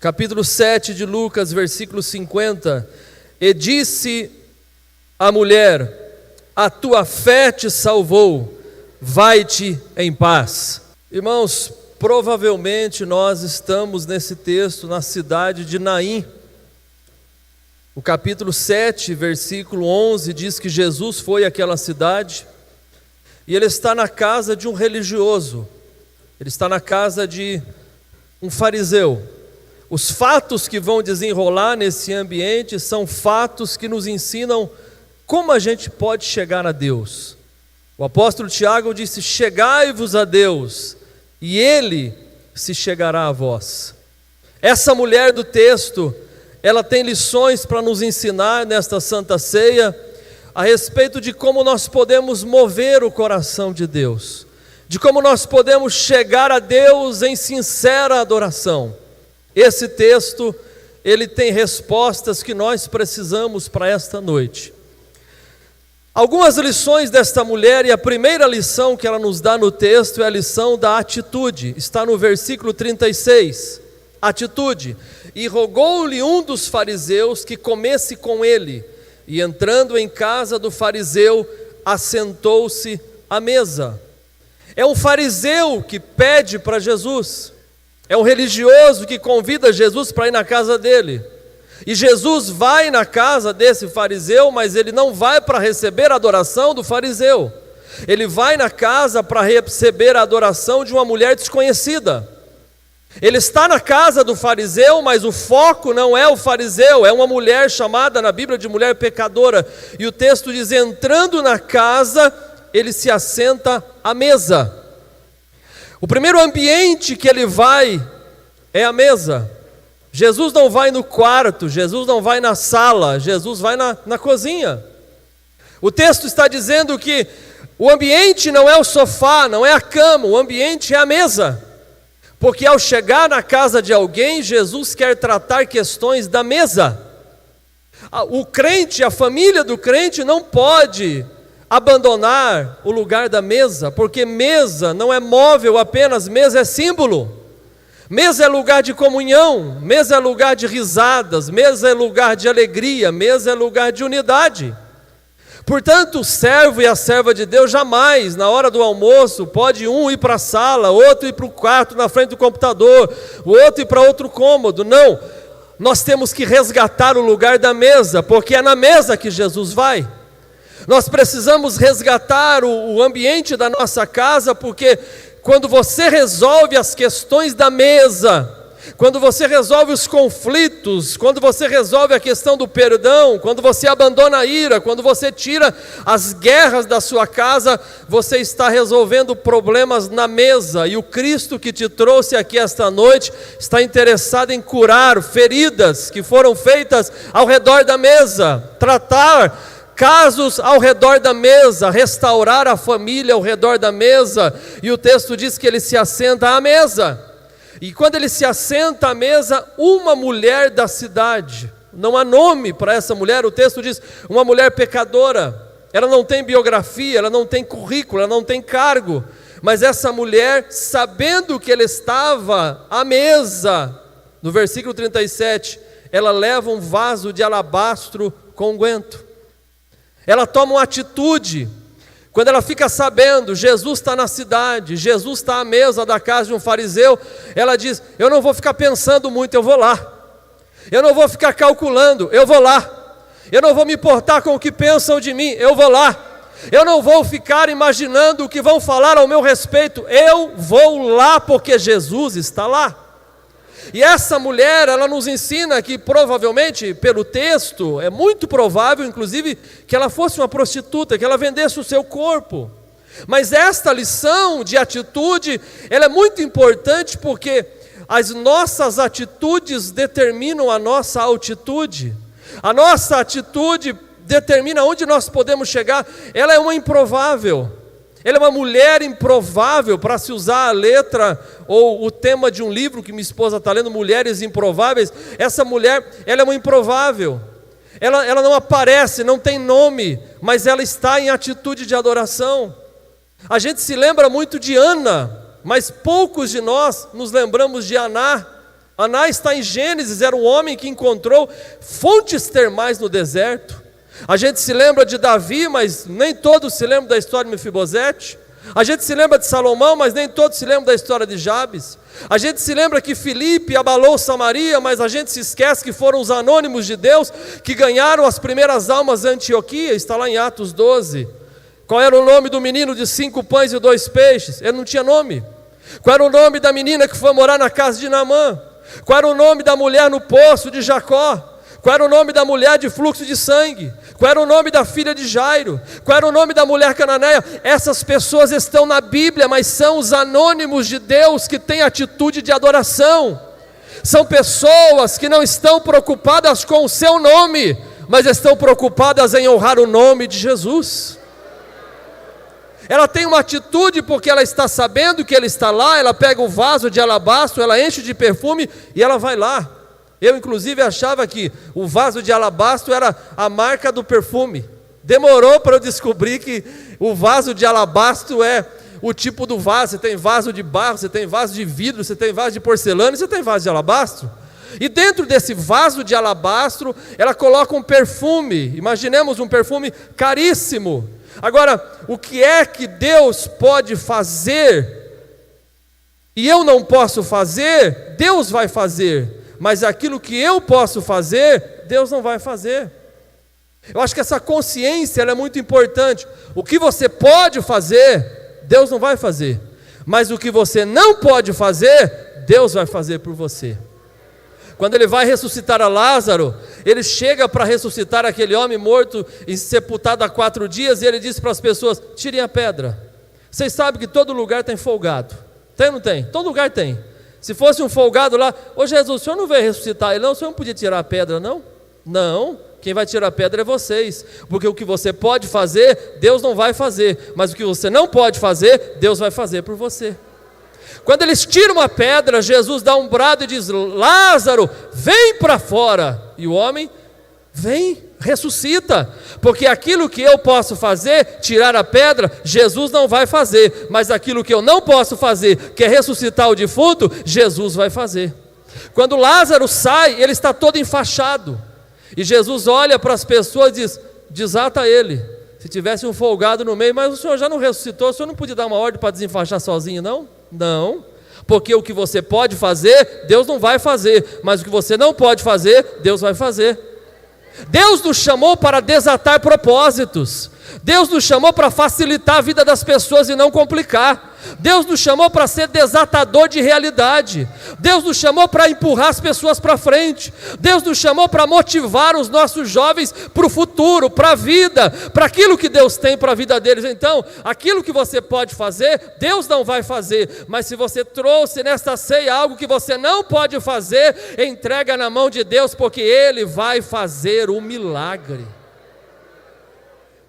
capítulo 7 de Lucas, versículo 50, e disse a mulher: a tua fé te salvou, vai-te em paz. Irmãos, provavelmente nós estamos nesse texto na cidade de Naim. O capítulo 7, versículo 11 diz que Jesus foi àquela cidade e ele está na casa de um religioso, ele está na casa de um fariseu. Os fatos que vão desenrolar nesse ambiente são fatos que nos ensinam como a gente pode chegar a Deus. O apóstolo Tiago disse: chegai-vos a Deus, e Ele se chegará a vós. Essa mulher do texto, ela tem lições para nos ensinar nesta Santa Ceia, a respeito de como nós podemos mover o coração de Deus, de como nós podemos chegar a Deus em sincera adoração. Esse texto, ele tem respostas que nós precisamos para esta noite. Algumas lições desta mulher, e a primeira lição que ela nos dá no texto é a lição da atitude. Está no versículo 36, atitude. E rogou-lhe um dos fariseus que comesse com ele, e entrando em casa do fariseu, assentou-se à mesa. É um fariseu que pede para Jesus. É um religioso que convida Jesus para ir na casa dele. E Jesus vai na casa desse fariseu, mas ele não vai para receber a adoração do fariseu. Ele vai na casa para receber a adoração de uma mulher desconhecida. Ele está na casa do fariseu, mas o foco não é o fariseu, é uma mulher chamada na Bíblia de mulher pecadora. E o texto diz: entrando na casa, ele se assenta à mesa. O primeiro ambiente que ele vai é a mesa. Jesus não vai no quarto, Jesus não vai na sala, Jesus vai na cozinha. O texto está dizendo que o ambiente não é o sofá, não é a cama, o ambiente é a mesa. Porque ao chegar na casa de alguém, Jesus quer tratar questões da mesa. O crente, a família do crente não pode abandonar o lugar da mesa, porque mesa não é móvel apenas, mesa é símbolo. Mesa é lugar de comunhão, mesa é lugar de risadas, mesa é lugar de alegria, mesa é lugar de unidade. Portanto, o servo e a serva de Deus jamais, na hora do almoço, pode um ir para a sala, outro ir para o quarto na frente do computador, o outro ir para outro cômodo. Não, nós temos que resgatar o lugar da mesa, porque é na mesa que Jesus vai. Nós precisamos resgatar o ambiente da nossa casa, porque quando você resolve as questões da mesa, quando você resolve os conflitos, quando você resolve a questão do perdão, quando você abandona a ira, quando você tira as guerras da sua casa, você está resolvendo problemas na mesa. E o Cristo que te trouxe aqui esta noite está interessado em curar feridas que foram feitas ao redor da mesa, tratar casos ao redor da mesa, restaurar a família ao redor da mesa. E o texto diz que ele se assenta à mesa. E quando ele se assenta à mesa, uma mulher da cidade, não há nome para essa mulher, o texto diz, uma mulher pecadora, ela não tem biografia, ela não tem currículo, ela não tem cargo, mas essa mulher, sabendo que ele estava à mesa, no versículo 37, ela leva um vaso de alabastro com unguento. Ela toma uma atitude. Quando ela fica sabendo, Jesus está na cidade, Jesus está à mesa da casa de um fariseu, ela diz: eu não vou ficar pensando muito, eu vou lá. Eu não vou ficar calculando, eu vou lá. Eu não vou me importar com o que pensam de mim, eu vou lá. Eu não vou ficar imaginando o que vão falar ao meu respeito, eu vou lá porque Jesus está lá. E essa mulher, ela nos ensina que provavelmente, pelo texto, é muito provável, inclusive, que ela fosse uma prostituta, que ela vendesse o seu corpo. Mas esta lição de atitude, ela é muito importante porque as nossas atitudes determinam a nossa altitude. A nossa atitude determina onde nós podemos chegar. Ela é uma improvável. Ela é uma mulher improvável, para se usar a letra ou o tema de um livro que minha esposa está lendo, Mulheres Improváveis. Essa mulher, ela é uma improvável. Ela não aparece, não tem nome, mas ela está em atitude de adoração. A gente se lembra muito de Ana, mas poucos de nós nos lembramos de Aná. Anás está em Gênesis, era um homem que encontrou fontes termais no deserto. A gente se lembra de Davi, mas nem todos se lembram da história de Mefibosete. A gente se lembra de Salomão, mas nem todos se lembram da história de Jabes. A gente se lembra que Filipe abalou Samaria, mas a gente se esquece que foram os anônimos de Deus que ganharam as primeiras almas em Antioquia. Está lá em Atos 12. Qual era o nome do menino de 5 pães e 2 peixes? Ele não tinha nome. Qual era o nome da menina que foi morar na casa de Naamã? Qual era o nome da mulher no poço de Jacó? Qual era o nome da mulher de fluxo de sangue? Qual era o nome da filha de Jairo? Qual era o nome da mulher cananeia? Essas pessoas estão na Bíblia, mas são os anônimos de Deus que têm atitude de adoração. São pessoas que não estão preocupadas com o seu nome, mas estão preocupadas em honrar o nome de Jesus. Ela tem uma atitude porque ela está sabendo que Ele está lá. Ela pega o vaso de alabastro, ela enche de perfume e ela vai lá. Eu inclusive achava que o vaso de alabastro era a marca do perfume. Demorou para eu descobrir que o vaso de alabastro é o tipo do vaso. Você tem vaso de barro, você tem vaso de vidro, você tem vaso de porcelana e você tem vaso de alabastro. E dentro desse vaso de alabastro, ela coloca um perfume. Imaginemos um perfume caríssimo. Agora, o que é que Deus pode fazer e eu não posso fazer? Deus vai fazer. Mas aquilo que eu posso fazer, Deus não vai fazer. Eu acho que essa consciência ela é muito importante. O que você pode fazer, Deus não vai fazer. Mas o que você não pode fazer, Deus vai fazer por você. Quando Ele vai ressuscitar a Lázaro, Ele chega para ressuscitar aquele homem morto e sepultado há 4 dias, e Ele diz para as pessoas: tirem a pedra. Vocês sabem que todo lugar tem folgado. Tem ou não tem? Todo lugar tem. Se fosse um folgado lá: ô Jesus, o senhor não veio ressuscitar ele não? O senhor não podia tirar a pedra não? Não, quem vai tirar a pedra é vocês. Porque o que você pode fazer, Deus não vai fazer. Mas o que você não pode fazer, Deus vai fazer por você. Quando eles tiram a pedra, Jesus dá um brado e diz: Lázaro, vem para fora. E o homem vem, ressuscita. Porque aquilo que eu posso fazer, tirar a pedra, Jesus não vai fazer. Mas aquilo que eu não posso fazer, que é ressuscitar o defunto, Jesus vai fazer. Quando Lázaro sai, ele está todo enfaixado. E Jesus olha para as pessoas e diz: desata ele. Se tivesse um folgado no meio: mas o senhor já não ressuscitou, o senhor não podia dar uma ordem para desenfaixar sozinho não? Não, porque o que você pode fazer, Deus não vai fazer. Mas o que você não pode fazer, Deus vai fazer. Deus nos chamou para desatar propósitos. Deus nos chamou para facilitar a vida das pessoas e não complicar. Deus nos chamou para ser desatador de realidade. Deus nos chamou para empurrar as pessoas para frente. Deus nos chamou para motivar os nossos jovens para o futuro, para a vida, para aquilo que Deus tem para a vida deles. Então, aquilo que você pode fazer, Deus não vai fazer. Mas se você trouxe nesta ceia algo que você não pode fazer, entrega na mão de Deus, porque Ele vai fazer o milagre.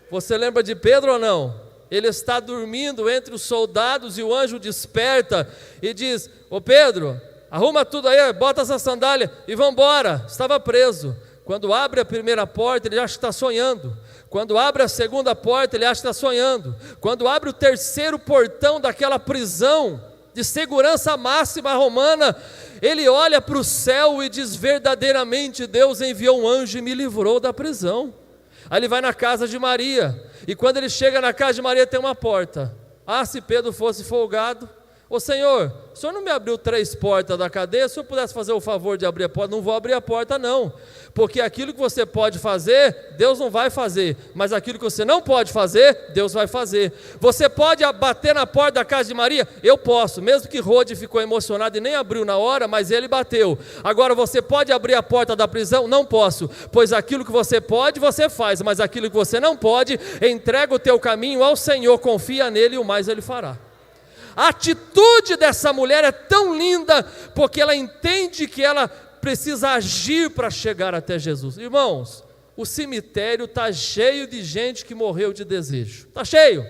Você lembra de Pedro ou não? Ele está dormindo entre os soldados e o anjo desperta e diz: ô Pedro, arruma tudo aí, bota essa sandália e vamos embora. Estava preso. Quando abre a primeira porta, ele acha que está sonhando. Quando abre a segunda porta, ele acha que está sonhando. Quando abre o terceiro portão daquela prisão de segurança máxima romana, ele olha para o céu e diz: verdadeiramente Deus enviou um anjo e me livrou da prisão. Aí ele vai na casa de Maria, e quando ele chega na casa de Maria tem uma porta. Ah, se Pedro fosse folgado: ô Senhor, o Senhor não me abriu 3 portas da cadeia? Se o Senhor pudesse fazer o favor de abrir a porta. Não vou abrir a porta não, porque aquilo que você pode fazer, Deus não vai fazer. Mas aquilo que você não pode fazer, Deus vai fazer. Você pode bater na porta da casa de Maria? Eu posso, mesmo que Rode ficou emocionado e nem abriu na hora, mas ele bateu. Agora você pode abrir a porta da prisão? Não posso, pois aquilo que você pode, você faz. Mas aquilo que você não pode, entrega o teu caminho ao Senhor, confia nele e o mais Ele fará. A atitude dessa mulher é tão linda, porque ela entende que ela precisa agir para chegar até Jesus. Irmãos, o cemitério está cheio de gente que morreu de desejo. Está cheio.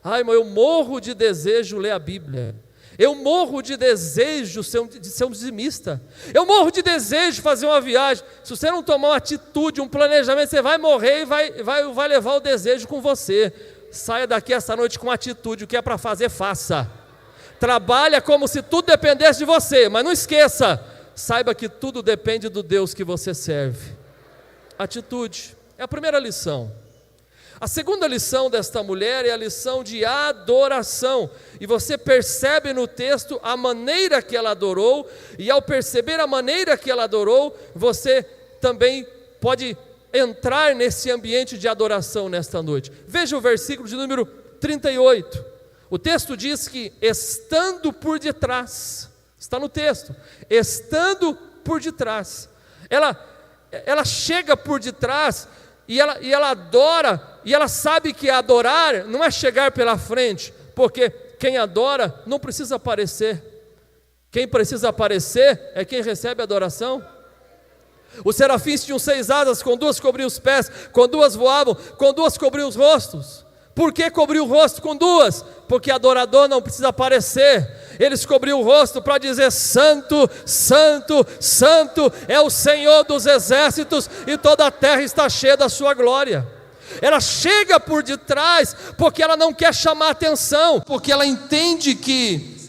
Ai, irmão, eu morro de desejo ler a Bíblia. Eu morro de desejo de ser um dizimista. Eu morro de desejo de fazer uma viagem. Se você não tomar uma atitude, um planejamento, você vai morrer e vai levar o desejo com você. Saia daqui essa noite com atitude. O que é para fazer, faça. Trabalha como se tudo dependesse de você, mas não esqueça, saiba que tudo depende do Deus que você serve. Atitude é a primeira lição. A segunda lição desta mulher é a lição de adoração, e você percebe no texto a maneira que ela adorou, e ao perceber a maneira que ela adorou, você também pode entrar nesse ambiente de adoração nesta noite. Veja o versículo de número 38, o texto diz que estando por detrás, está no texto, estando por detrás, ela chega por detrás, e ela adora, e ela sabe que adorar não é chegar pela frente, porque quem adora não precisa aparecer, quem precisa aparecer é quem recebe a adoração. Os serafins tinham 6 asas, com 2 cobriam os pés, com 2 voavam, com 2 cobriam os rostos. Por que cobriu o rosto com 2? Porque adorador não precisa aparecer. Eles cobriam o rosto para dizer: santo, santo, santo é o Senhor dos exércitos, e toda a terra está cheia da sua glória. Ela chega por detrás porque ela não quer chamar atenção, porque ela entende que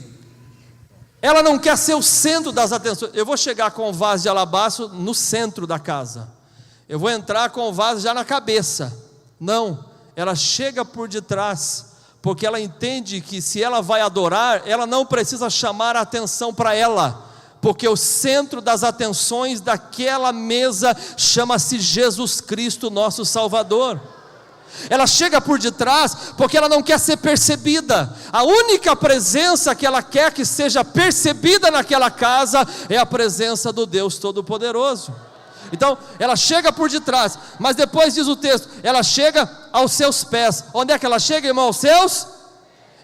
ela não quer ser o centro das atenções. Eu vou chegar com o vaso de alabastro no centro da casa, eu vou entrar com o vaso já na cabeça. Não, ela chega por detrás, porque ela entende que se ela vai adorar, ela não precisa chamar a atenção para ela, porque o centro das atenções daquela mesa chama-se Jesus Cristo, nosso Salvador. Ela chega por detrás porque ela não quer ser percebida. A única presença que ela quer que seja percebida naquela casa é a presença do Deus Todo-Poderoso. Então ela chega por detrás, mas depois diz o texto, ela chega aos seus pés. Onde é que ela chega, irmão? Aos seus?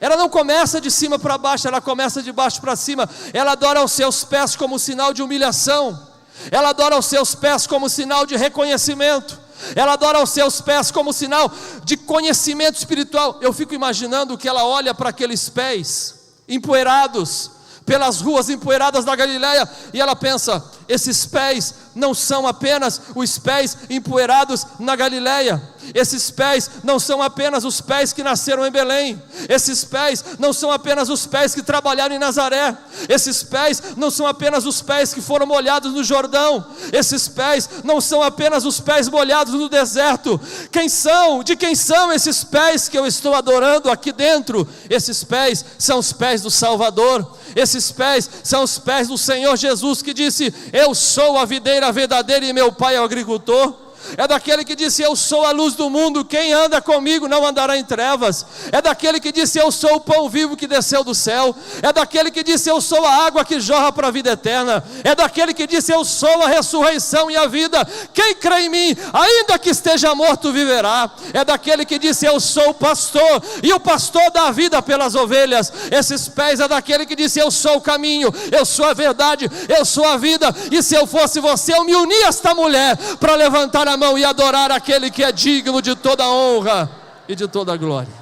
Ela não começa de cima para baixo, ela começa de baixo para cima. Ela adora aos seus pés como sinal de humilhação, ela adora aos seus pés como sinal de reconhecimento, ela adora aos seus pés como sinal de conhecimento espiritual. Eu fico imaginando que ela olha para aqueles pés empoeirados, pelas ruas empoeiradas da Galileia, e ela pensa: esses pés não são apenas os pés empoeirados na Galileia, esses pés não são apenas os pés que nasceram em Belém, esses pés não são apenas os pés que trabalharam em Nazaré, esses pés não são apenas os pés que foram molhados no Jordão, esses pés não são apenas os pés molhados no deserto. Quem são? De quem são esses pés que eu estou adorando aqui dentro? Esses pés são os pés do Salvador, esses pés são os pés do Senhor Jesus, que disse: eu sou a videira verdadeira e meu pai é o agricultor. É daquele que disse: eu sou a luz do mundo, quem anda comigo não andará em trevas. É daquele que disse: eu sou o pão vivo que desceu do céu. É daquele que disse: eu sou a água que jorra para a vida eterna. É daquele que disse: eu sou a ressurreição e a vida. Quem crê em mim, ainda que esteja morto, viverá. É daquele que disse: eu sou o pastor, e o pastor dá a vida pelas ovelhas. Esses pés é daquele que disse: eu sou o caminho, eu sou a verdade, eu sou a vida. E se eu fosse você, eu me unia a esta mulher para levantar a mão e adorar aquele que é digno de toda a honra e de toda a glória.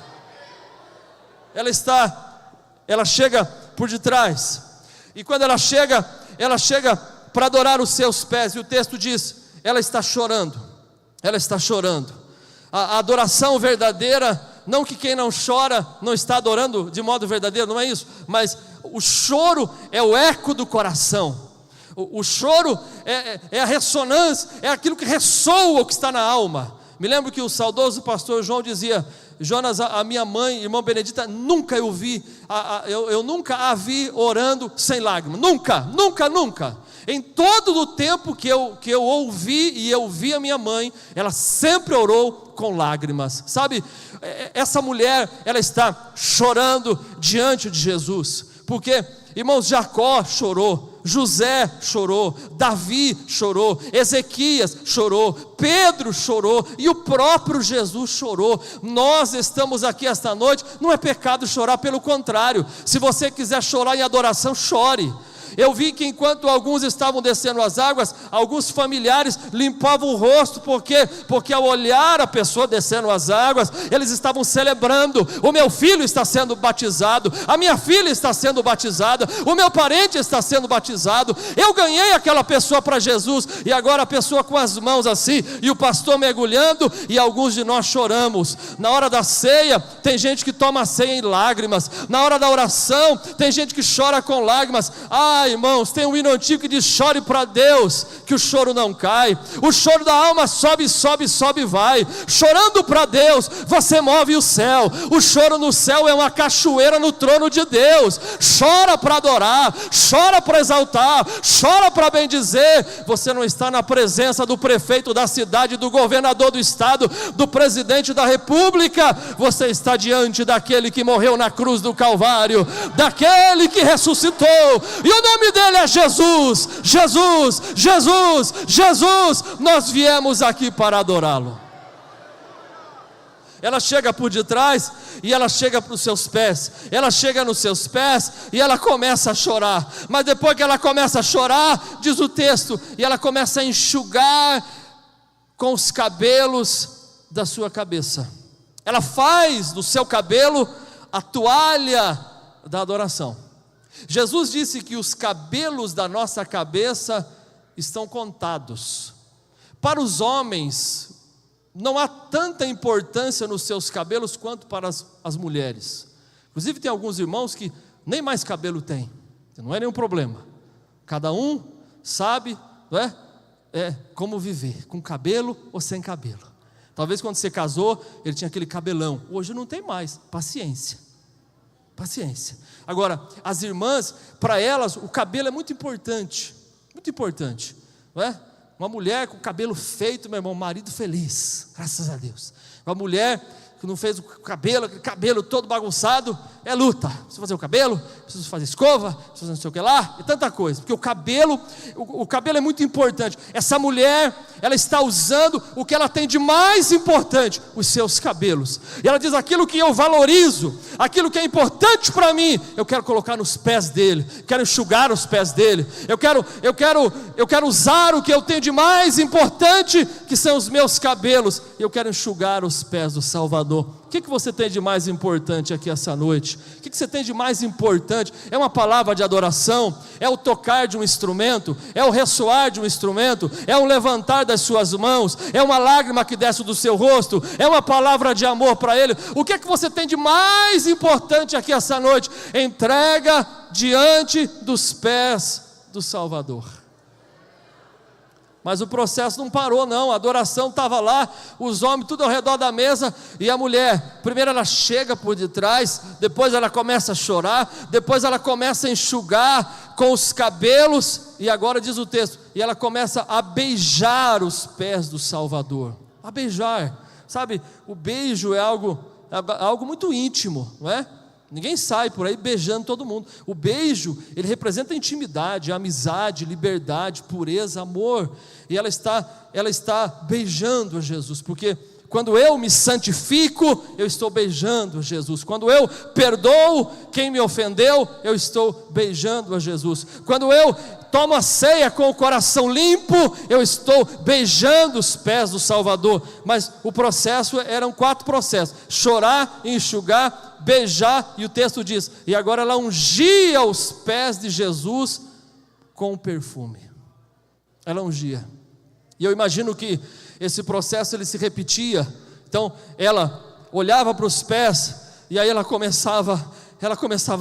Ela chega por detrás, e quando ela chega para adorar os seus pés, e o texto diz: ela está chorando. A adoração verdadeira, não que quem não chora não está adorando de modo verdadeiro, não é isso, mas o choro é o eco do coração. O choro é a ressonância, é aquilo que ressoa o que está na alma. Me lembro que o saudoso pastor João dizia: Jonas, a minha mãe, irmã Benedita, nunca eu vi, eu nunca a vi orando sem lágrimas, nunca. Em todo o tempo que eu ouvi e eu vi a minha mãe, ela sempre orou com lágrimas. Sabe, essa mulher, ela está chorando diante de Jesus, porque, irmãos, Jacó chorou, José chorou, Davi chorou, Ezequias chorou, Pedro chorou, e o próprio Jesus chorou. Nós estamos aqui esta noite, não é pecado chorar, pelo contrário, se você quiser chorar em adoração, chore. Eu vi que enquanto alguns estavam descendo as águas, alguns familiares limpavam o rosto, porque ao olhar a pessoa descendo as águas, eles estavam celebrando: o meu filho está sendo batizado, a minha filha está sendo batizada, o meu parente está sendo batizado, eu ganhei aquela pessoa para Jesus. E agora a pessoa com as mãos assim, e o pastor mergulhando, e alguns de nós choramos. Na hora da ceia, tem gente que toma a ceia em lágrimas. Na hora da oração, tem gente que chora com lágrimas. irmãos, tem um hino antigo que diz: chore para Deus, que o choro não cai. O choro da alma sobe, sobe, sobe e vai. Chorando para Deus, você move o céu. O choro no céu é uma cachoeira no trono de Deus. Chora para adorar, chora para exaltar, chora para bendizer. Você não está na presença do prefeito da cidade, do governador do estado, do presidente da república. Você está diante daquele que morreu na cruz do Calvário, daquele que ressuscitou, e o nome dele é Jesus. Jesus, Jesus, Jesus. Nós viemos aqui para adorá-lo. Ela chega por detrás e ela chega para os seus pés. Ela chega nos seus pés e ela começa a chorar. Mas depois que ela começa a chorar, diz o texto, e ela começa a enxugar com os cabelos da sua cabeça. Ela faz do seu cabelo a toalha da adoração. Jesus disse que os cabelos da nossa cabeça estão contados. Para os homens, não há tanta importância nos seus cabelos quanto para as mulheres. Inclusive tem alguns irmãos que nem mais cabelo tem. Não é nenhum problema. Cada um sabe, não é? Como viver, com cabelo ou sem cabelo. Talvez quando você casou, ele tinha aquele cabelão. Hoje não tem mais. Paciência. Paciência. Agora, as irmãs, para elas, o cabelo é muito importante. Muito importante. Não é? Uma mulher com cabelo feito, meu irmão, marido feliz. Graças a Deus. Uma mulher que não fez o cabelo, aquele cabelo todo bagunçado, é luta. Preciso fazer o cabelo, preciso fazer escova, preciso fazer não sei o que lá, e tanta coisa. Porque o cabelo é muito importante. Essa mulher, ela está usando o que ela tem de mais importante, os seus cabelos. E ela diz: aquilo que eu valorizo, aquilo que é importante para mim, eu quero colocar nos pés dele, quero enxugar os pés dele. Eu quero usar o que eu tenho de mais importante, que são os meus cabelos. Eu quero enxugar os pés do Salvador. O que você tem de mais importante aqui essa noite? O que você tem de mais importante? É uma palavra de adoração? É o tocar de um instrumento? É o ressoar de um instrumento? É o levantar das suas mãos? É uma lágrima que desce do seu rosto? É uma palavra de amor para ele? O que você tem de mais importante aqui essa noite? Entrega diante dos pés do Salvador. Mas o processo não parou não, a adoração estava lá, os homens tudo ao redor da mesa, e a mulher, primeiro ela chega por detrás, depois ela começa a chorar, depois ela começa a enxugar com os cabelos, e agora diz o texto, e ela começa a beijar os pés do Salvador. A beijar, sabe, o beijo é algo muito íntimo, não é? Ninguém sai por aí beijando todo mundo. O beijo, ele representa intimidade, amizade, liberdade, pureza, amor. E ela está beijando a Jesus, porque quando eu me santifico, eu estou beijando a Jesus. Quando eu perdoo quem me ofendeu, eu estou beijando a Jesus. Quando eu tomo a ceia com o coração limpo, eu estou beijando os pés do Salvador. Mas o processo, eram 4 processos: chorar, enxugar, beijar, e o texto diz, e agora ela ungia os pés de Jesus com perfume. Ela ungia. E eu imagino que esse processo ele se repetia. Então ela olhava para os pés, e aí ela começava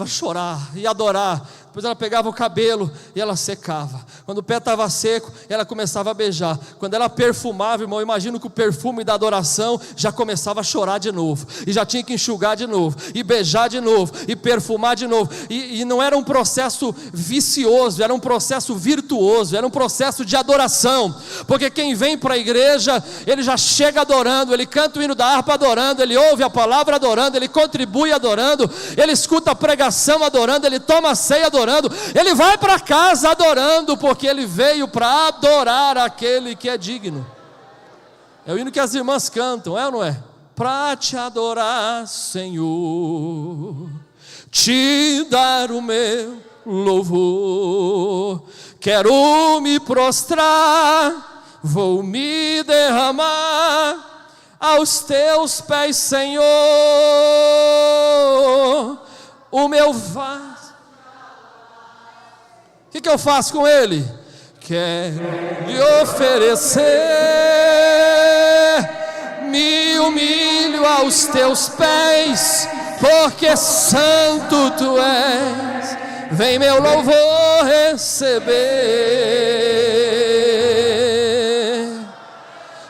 a chorar e adorar. Depois ela pegava o cabelo e ela secava. Quando o pé estava seco, ela começava a beijar. Quando ela perfumava, irmão, eu imagino que o perfume da adoração já começava a chorar de novo, e já tinha que enxugar de novo, e beijar de novo, e perfumar de novo. E não era um processo vicioso, era um processo virtuoso, era um processo de adoração. Porque quem vem para a igreja, ele já chega adorando, ele canta o hino da harpa adorando, ele ouve a palavra adorando, ele contribui adorando, ele escuta a pregação adorando, ele toma a ceia adorando, ele vai para casa adorando, porque ele veio para adorar aquele que é digno. É o hino que as irmãs cantam, é ou não é? Para te adorar, Senhor, te dar o meu louvor, quero me prostrar, vou me derramar aos teus pés, Senhor. O meu vaso, o que eu faço com ele? Quero lhe oferecer, me humilho aos teus pés, porque santo tu és, vem meu louvor receber,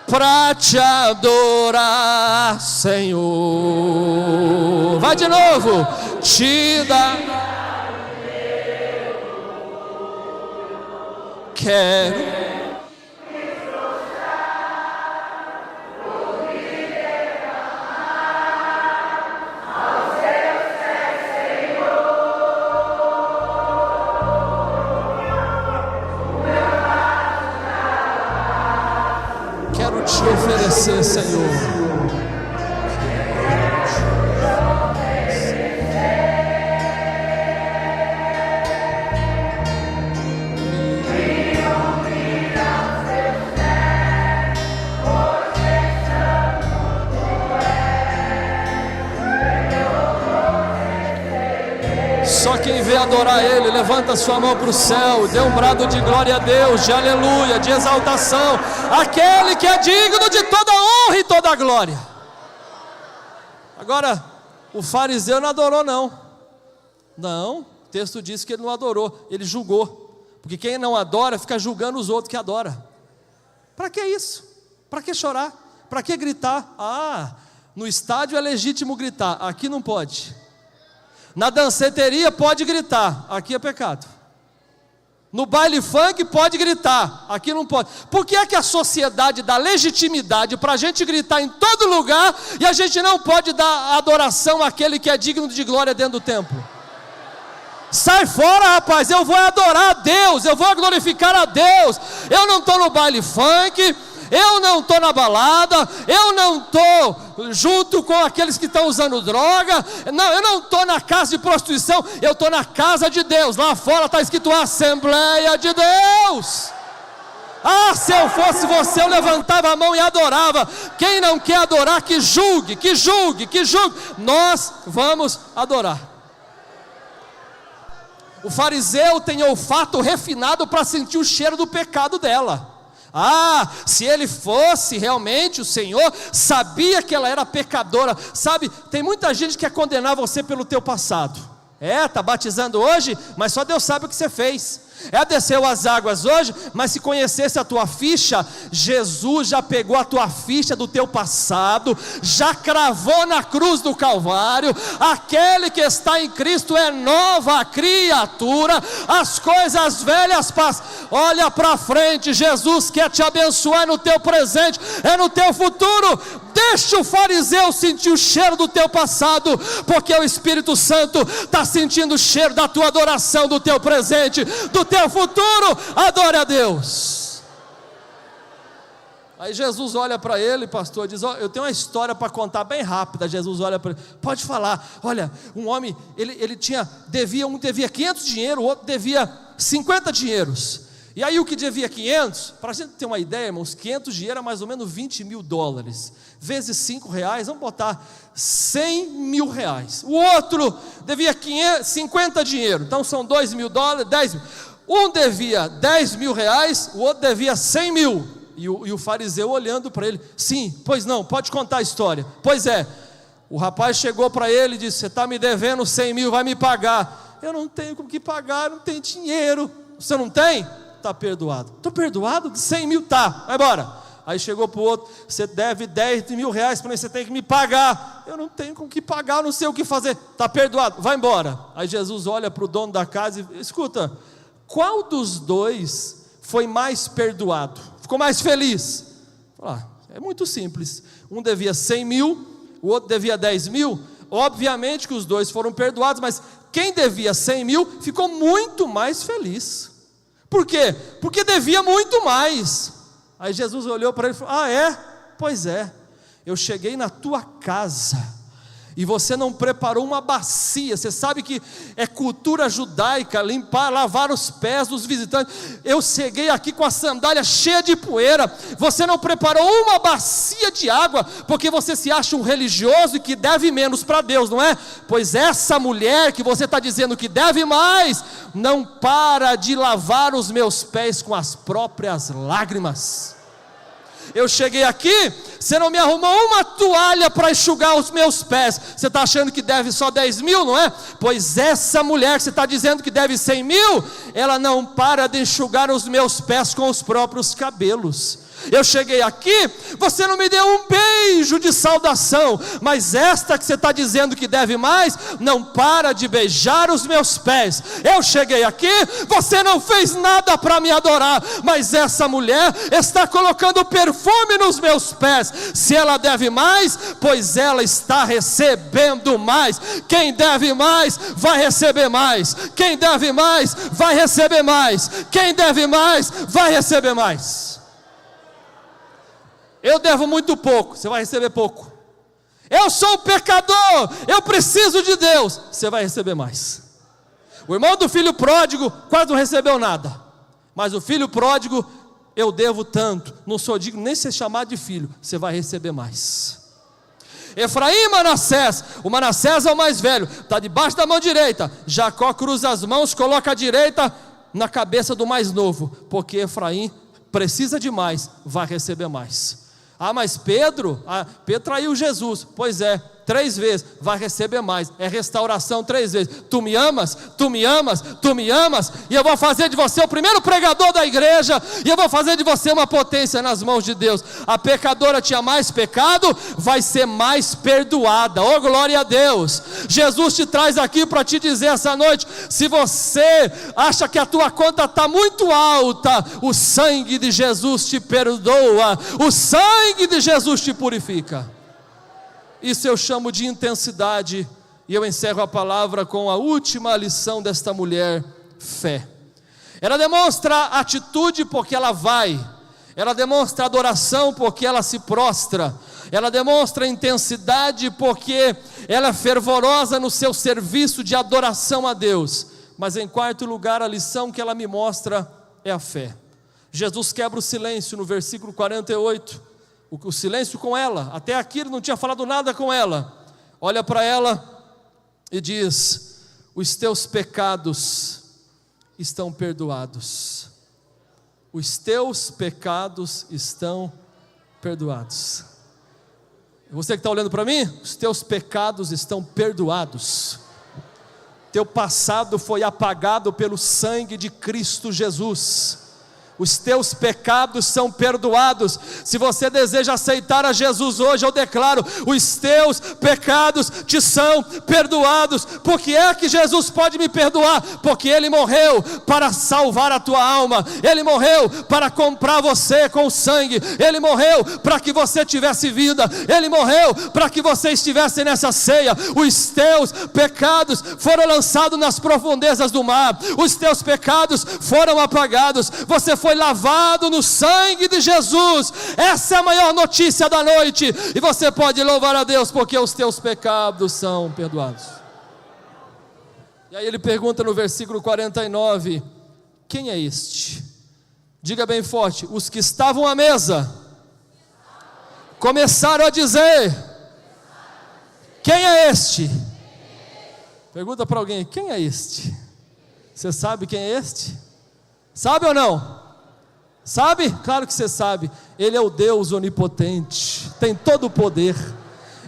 pra te adorar, Senhor. Vai de novo. Te dá. Quero. Quero te oferecer, Senhor. Só quem vê adorar Ele, levanta sua mão para o céu, dê um brado de glória a Deus, de aleluia, de exaltação, aquele que é digno de toda honra e toda glória. Agora, o fariseu não adorou não, o texto diz que ele não adorou, ele julgou, porque quem não adora fica julgando os outros que adoram. Para que isso? Para que chorar? Para que gritar? No estádio é legítimo gritar, aqui não pode. Na danceteria pode gritar, aqui é pecado. No baile funk pode gritar, aqui não pode. Por que é que a sociedade dá legitimidade para a gente gritar em todo lugar e a gente não pode dar adoração àquele que é digno de glória dentro do templo? Sai fora, rapaz, eu vou adorar a Deus, eu vou glorificar a Deus. Eu não estou no baile funk, eu não estou na balada, eu não estou junto com aqueles que estão usando droga, não, eu não estou na casa de prostituição, eu estou na casa de Deus. Lá fora está escrito Assembleia de Deus. Se eu fosse você, eu levantava a mão e adorava. Quem não quer adorar, que julgue, que julgue, que julgue. Nós vamos adorar. O fariseu tem olfato refinado para sentir o cheiro do pecado dela. Se ele fosse realmente o Senhor, sabia que ela era pecadora. Sabe, tem muita gente que quer condenar você pelo teu passado. Está batizando hoje, mas só Deus sabe o que você fez. Desceu as águas hoje, mas se conhecesse a tua ficha, Jesus já pegou a tua ficha do teu passado, já cravou na cruz do Calvário. Aquele que está em Cristo é nova criatura, as coisas velhas passam. Olha para frente, Jesus quer te abençoar no teu presente, é no teu futuro. Deixa o fariseu sentir o cheiro do teu passado, porque o Espírito Santo está sentindo o cheiro da tua adoração, do teu presente, do teu futuro. Adore a Deus. Aí Jesus olha para ele, pastor, diz: eu tenho uma história para contar bem rápida. Jesus olha para ele, pode falar. Olha, um homem, ele devia 500 dinheiro, o outro devia 50 dinheiros. E aí o que devia 500, para a gente ter uma ideia, irmãos, 500 dinheiro é mais ou menos $20 mil, vezes R$5, vamos botar R$100 mil. O outro devia 50 dinheiro, então são $2 mil, 10 mil. Um devia R$10 mil, o outro devia 100 mil. E o fariseu olhando para ele: sim, pois não, pode contar a história. Pois é, o rapaz chegou para ele e disse: você está me devendo 100 mil, vai me pagar. Eu não tenho com que pagar, não tenho dinheiro. Você não tem? Está perdoado. Estou perdoado? De 100 mil, tá, vai embora. Aí chegou para o outro: você deve $10 mil para mim, você tem que me pagar. Eu não tenho com que pagar, não sei o que fazer. Está perdoado, vai embora. Aí Jesus olha para o dono da casa e: escuta, qual dos dois foi mais perdoado? Ficou mais feliz? É muito simples. Um devia 100 mil, o outro devia 10 mil. Obviamente que os dois foram perdoados, mas quem devia 100 mil ficou muito mais feliz. Por quê? Porque devia muito mais. Aí Jesus olhou para ele e falou: é? Pois é, eu cheguei na tua casa e você não preparou uma bacia. Você sabe que é cultura judaica lavar os pés dos visitantes. Eu cheguei aqui com a sandália cheia de poeira, você não preparou uma bacia de água, porque você se acha um religioso e que deve menos para Deus, não é? Pois essa mulher que você está dizendo que deve mais, não para de lavar os meus pés com as próprias lágrimas. Eu cheguei aqui, Você não me arrumou uma toalha para enxugar os meus pés. Você está achando que deve só 10 mil, não é? Pois essa mulher que você está dizendo que deve 100 mil, ela não para de enxugar os meus pés com os próprios cabelos. Eu cheguei aqui, você não me deu um beijo de saudação, mas esta que você está dizendo que deve mais, não para de beijar os meus pés. Eu cheguei aqui, você não fez nada para me adorar, mas essa mulher está colocando perfume nos meus pés. Se ela deve mais, pois ela está recebendo mais. Quem deve mais, vai receber mais. Quem deve mais, vai receber mais. Quem deve mais, vai receber mais. Eu devo muito pouco, você vai receber pouco. Eu sou um pecador, eu preciso de Deus, você vai receber mais. O irmão do filho pródigo quase não recebeu nada, mas o filho pródigo, eu devo tanto, não sou digno nem ser chamado de filho, você vai receber mais. Efraim e Manassés, o Manassés é o mais velho, está debaixo da mão direita. Jacó cruza as mãos, coloca a direita na cabeça do mais novo, porque Efraim precisa de mais, vai receber mais. Ah, mas Pedro traiu Jesus. Pois é, 3 vezes, vai receber mais. É restauração 3 vezes. Tu me amas, tu me amas, tu me amas, e eu vou fazer de você o primeiro pregador da igreja, e eu vou fazer de você uma potência nas mãos de Deus. A pecadora tinha mais pecado, vai ser mais perdoada. Oh, glória a Deus. Jesus te traz aqui para te dizer essa noite: se você acha que a tua conta está muito alta, o sangue de Jesus te perdoa, o sangue de Jesus te purifica. Isso eu chamo de intensidade. E eu encerro a palavra com a última lição desta mulher: fé. Ela demonstra atitude porque ela vai, ela demonstra adoração porque ela se prostra, ela demonstra intensidade porque ela é fervorosa no seu serviço de adoração a Deus. Mas em quarto lugar, a lição que ela me mostra é a fé. Jesus quebra o silêncio no versículo 48. O silêncio com ela, até aqui ele não tinha falado nada com ela. Olha para ela e diz: os teus pecados estão perdoados. Os teus pecados estão perdoados. Você que está olhando para mim, os teus pecados estão perdoados. Teu passado foi apagado pelo sangue de Cristo Jesus. Os teus pecados são perdoados. Se você deseja aceitar a Jesus hoje, eu declaro: os teus pecados te são perdoados. Por que é que Jesus pode me perdoar? Porque Ele morreu para salvar a tua alma. Ele morreu para comprar você com o sangue. Ele morreu para que você tivesse vida. Ele morreu para que você estivesse nessa ceia. Os teus pecados foram lançados nas profundezas do mar. Os teus pecados foram apagados. Você foi lavado no sangue de Jesus. Essa é a maior notícia da noite. E você pode louvar a Deus porque os teus pecados são perdoados. E aí ele pergunta no versículo 49: quem é este? Diga bem forte: os que estavam à mesa começaram a dizer: quem é este? Pergunta para alguém: quem é este? Você sabe quem é este? Sabe ou não? Sabe? Claro que você sabe. Ele é o Deus onipotente, tem todo o poder.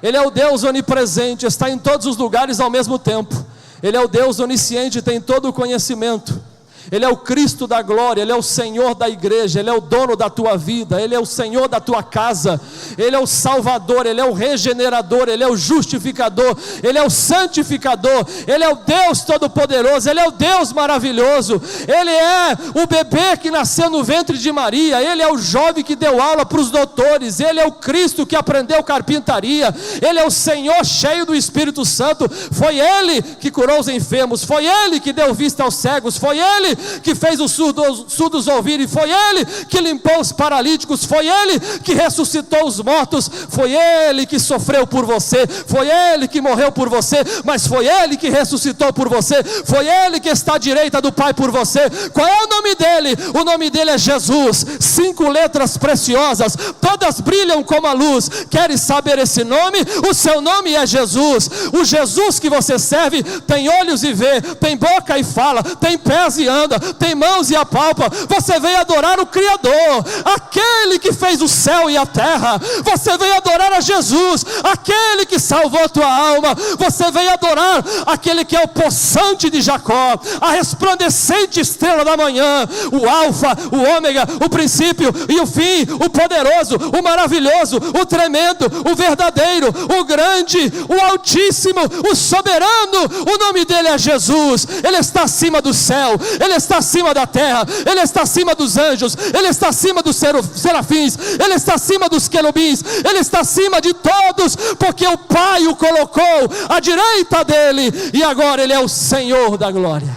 Ele é o Deus onipresente, está em todos os lugares ao mesmo tempo. Ele é o Deus onisciente, tem todo o conhecimento. Ele é o Cristo da glória, Ele é o Senhor da igreja, Ele é o dono da tua vida, Ele é o Senhor da tua casa, Ele é o Salvador, Ele é o regenerador, Ele é o justificador, Ele é o santificador, Ele é o Deus todo-poderoso, Ele é o Deus maravilhoso, Ele é o bebê que nasceu no ventre de Maria, Ele é o jovem que deu aula para os doutores, Ele é o Cristo que aprendeu carpintaria, Ele é o Senhor cheio do Espírito Santo. Foi Ele que curou os enfermos, foi Ele que deu vista aos cegos, foi Ele que fez os surdos ouvirem, foi Ele que limpou os paralíticos, foi Ele que ressuscitou os mortos, foi Ele que sofreu por você, foi Ele que morreu por você, mas foi Ele que ressuscitou por você, foi Ele que está à direita do Pai por você. Qual é o nome dele? O nome dele é Jesus. 5 letras preciosas, todas brilham como a luz. Queres saber esse nome? O seu nome é Jesus. O Jesus que você serve tem olhos e vê, tem boca e fala, tem pés e anda, tem mãos e apalpa. Você veio adorar o Criador, aquele que que fez o céu e a terra. Você veio adorar a Jesus, aquele que salvou a tua alma. Você veio adorar aquele que é o poçante de Jacó, a resplandecente estrela da manhã, o alfa, o ômega, o princípio e o fim, o poderoso, o maravilhoso, o tremendo, o verdadeiro, o grande, o altíssimo, o soberano. O nome dele é Jesus. Ele está acima do céu, ele está acima da terra, ele está acima dos anjos, ele está acima dos serafins, ele está acima dos querubins, ele está acima de todos, porque o Pai o colocou à direita dele, e agora ele é o Senhor da glória.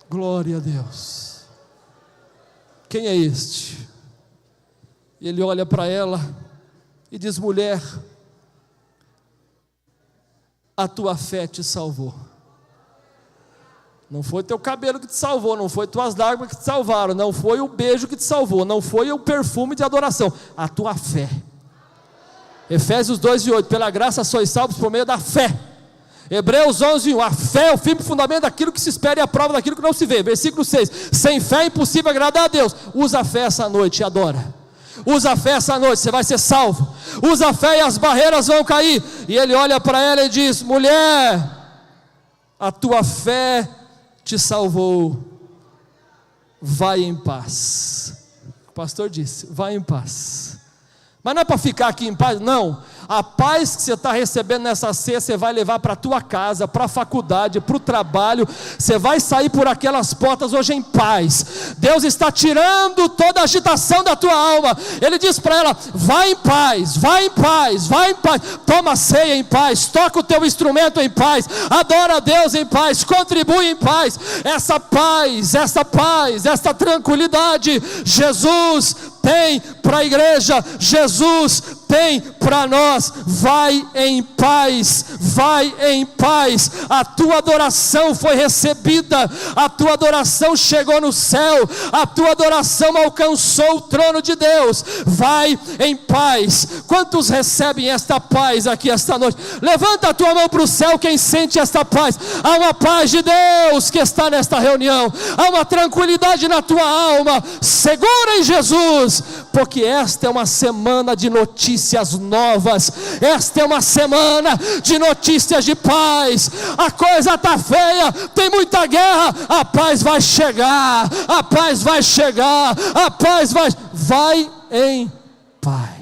Glória a Deus. Quem é este? Ele olha para ela e diz: mulher, a tua fé te salvou. Não foi teu cabelo que te salvou, não foi tuas lágrimas que te salvaram, não foi o beijo que te salvou, não foi o perfume de adoração, a tua fé. Efésios 2:8, pela graça sois salvos por meio da fé. Hebreus 11:1, a fé é o firme fundamento daquilo que se espera e a prova daquilo que não se vê. Versículo 6, sem fé é impossível agradar a Deus. Usa a fé essa noite e adora. Usa a fé essa noite, você vai ser salvo. Usa a fé e as barreiras vão cair. E ele olha para ela e diz: mulher, a tua fé te salvou, vai em paz. O pastor disse: vai em paz. Mas não é para ficar aqui em paz, não. A paz que você está recebendo nessa ceia, você vai levar para a tua casa, para a faculdade, para o trabalho. Você vai sair por aquelas portas hoje em paz. Deus está tirando toda a agitação da tua alma. Ele diz para ela: vai em paz, vai em paz, vai em paz. Toma a ceia em paz, toca o teu instrumento em paz, adora a Deus em paz, contribui em paz. Essa paz, essa tranquilidade, Jesus tem para a igreja, Jesus tem para nós. Vai em paz, vai em paz. A tua adoração foi recebida, a tua adoração chegou no céu, a tua adoração alcançou o trono de Deus. Vai em paz. Quantos recebem esta paz aqui esta noite? Levanta a tua mão para o céu quem sente esta paz. Há uma paz de Deus que está nesta reunião, há uma tranquilidade na tua alma. Segura em Jesus, porque esta é uma semana de notícias novas, esta é uma semana de notícias de paz. A coisa está feia, tem muita guerra, a paz vai chegar, a paz vai chegar, a paz vai em paz.